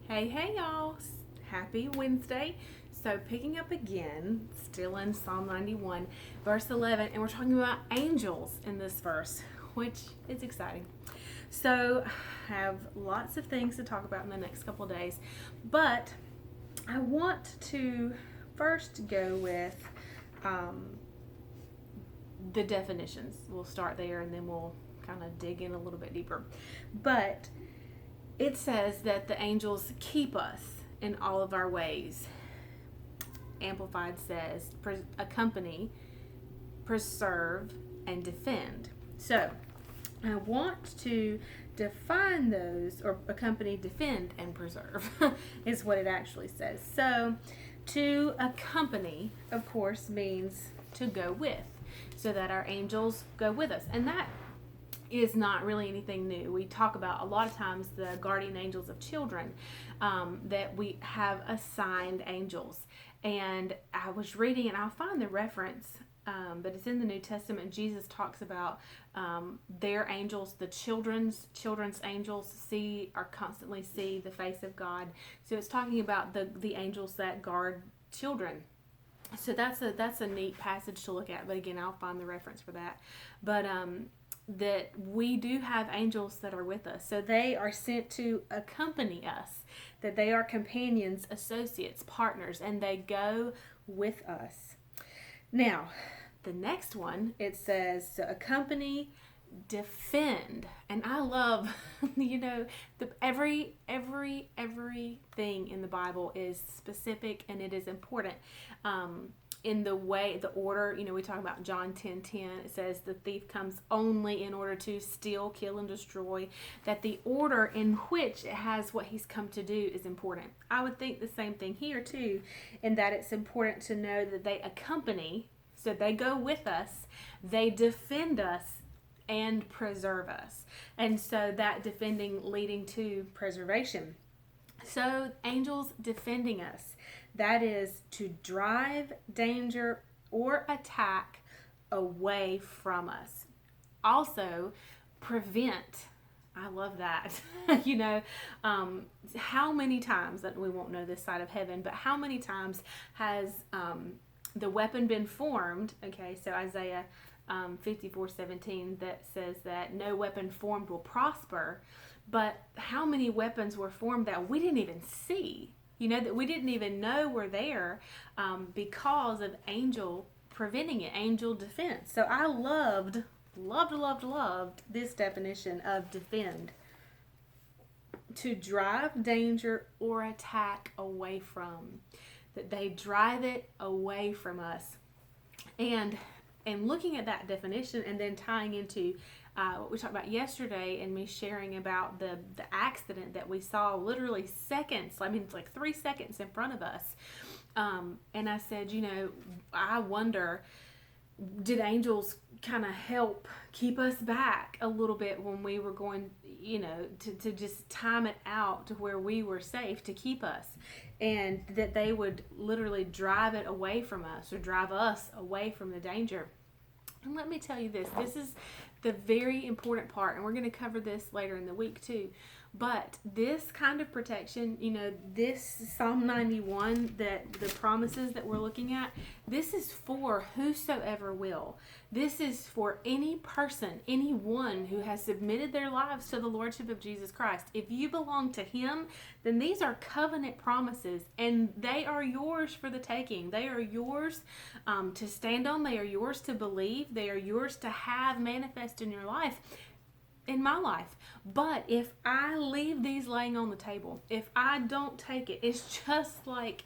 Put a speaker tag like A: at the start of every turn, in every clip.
A: Hey, y'all. Happy Wednesday. So, picking up again, still in Psalm 91, verse 11, and we're talking about angels in this verse, which is exciting. So, I have lots of things to talk about in the next couple of days, but I want to first go with the definitions. We'll start there and then we'll kind of dig in a little bit deeper. But it says that the angels keep us in all of our ways. Amplified says accompany, preserve, and defend. So I want to define those, or accompany, defend, and preserve is what it actually says. So to accompany, of course, means to go with, so that our angels go with us. And that is not really anything new. We talk about a lot of times the guardian angels of children, that we have assigned angels. And I was reading, and I'll find the reference, but it's in the New Testament. Jesus talks about their angels, the children's angels constantly see the face of God. So it's talking about the angels that guard children. So that's a neat passage to look at. But again, I'll find the reference for that. But that we do have angels that are with us. So they are sent to accompany us, that they are companions, associates, partners, and they go with us. Now, the next one, it says to accompany, defend. And I love, everything in the Bible is specific and it is important. In the way, the order, we talk about John 10:10. It says the thief comes only in order to steal, kill, and destroy. That the order in which it has what he's come to do is important. I would think the same thing here too, in that it's important to know that they accompany, so they go with us, they defend us, and preserve us. And so that defending leading to preservation. So angels defending us. That is to drive danger or attack away from us. Also, prevent. I love that. How many times, that we won't know this side of heaven, but how many times has the weapon been formed? Okay, so Isaiah 54:17 that says that no weapon formed will prosper. But how many weapons were formed that we didn't even see? That we didn't even know were there, because of angel preventing it, angel defense. So I loved this definition of defend. To drive danger or attack away from. That they drive it away from us. And looking at that definition and then tying into what we talked about yesterday, and me sharing about the accident that we saw literally seconds, it's like 3 seconds in front of us. And I said, I wonder, did angels kind of help keep us back a little bit when we were going, to just time it out to where we were safe to keep us, and that they would literally drive it away from us, or drive us away from the danger. And let me tell you this is the very important part, and we're going to cover this later in the week too. But this kind of protection, this Psalm 91, that the promises that we're looking at, this is for whosoever will. This is for any person, anyone who has submitted their lives to the Lordship of Jesus Christ. If you belong to Him, then these are covenant promises, and they are yours for the taking. They are yours to stand on. They are yours to believe. They are yours to have manifest in your life. In my life. But if I leave these laying on the table, if I don't take it, it's just like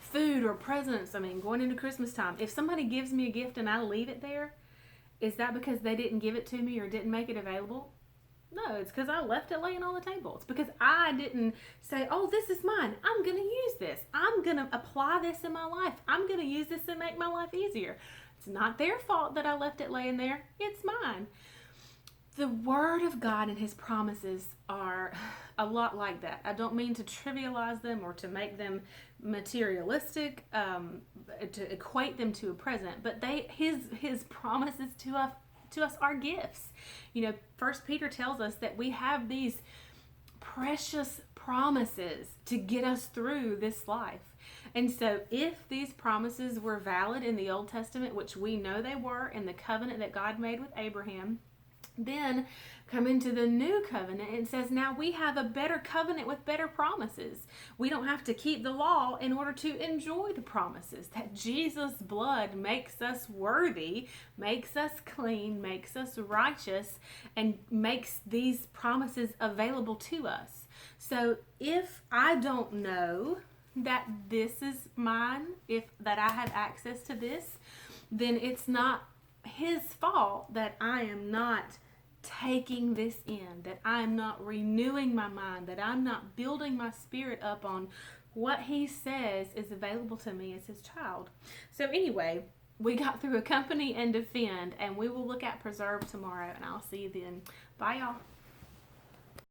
A: food or presents. Going into Christmas time, if somebody gives me a gift and I leave it there, is that because they didn't give it to me or didn't make it available? No, it's because I left it laying on the table. It's because I didn't say, oh, this is mine. I'm going to use this. I'm going to apply this in my life. I'm going to use this to make my life easier. It's not their fault that I left it laying there. It's mine. The Word of God and His promises are a lot like that. I don't mean to trivialize them or to make them materialistic, to equate them to a present, but His promises to us are gifts. 1 Peter tells us that we have these precious promises to get us through this life. And so if these promises were valid in the Old Testament, which we know they were in the covenant that God made with Abraham, then come into the new covenant, it says now we have a better covenant with better promises. We don't have to keep the law in order to enjoy the promises. That Jesus' blood makes us worthy, makes us clean, makes us righteous, and makes these promises available to us. So if I don't know that this is mine, if that I have access to this, then it's not his fault that I am not taking this in, that I'm not renewing my mind, that I'm not building my spirit up on what he says is available to me as his child. So anyway, we got through Accompany and Defend, and we will look at Preserve tomorrow, and I'll see you then. Bye, y'all.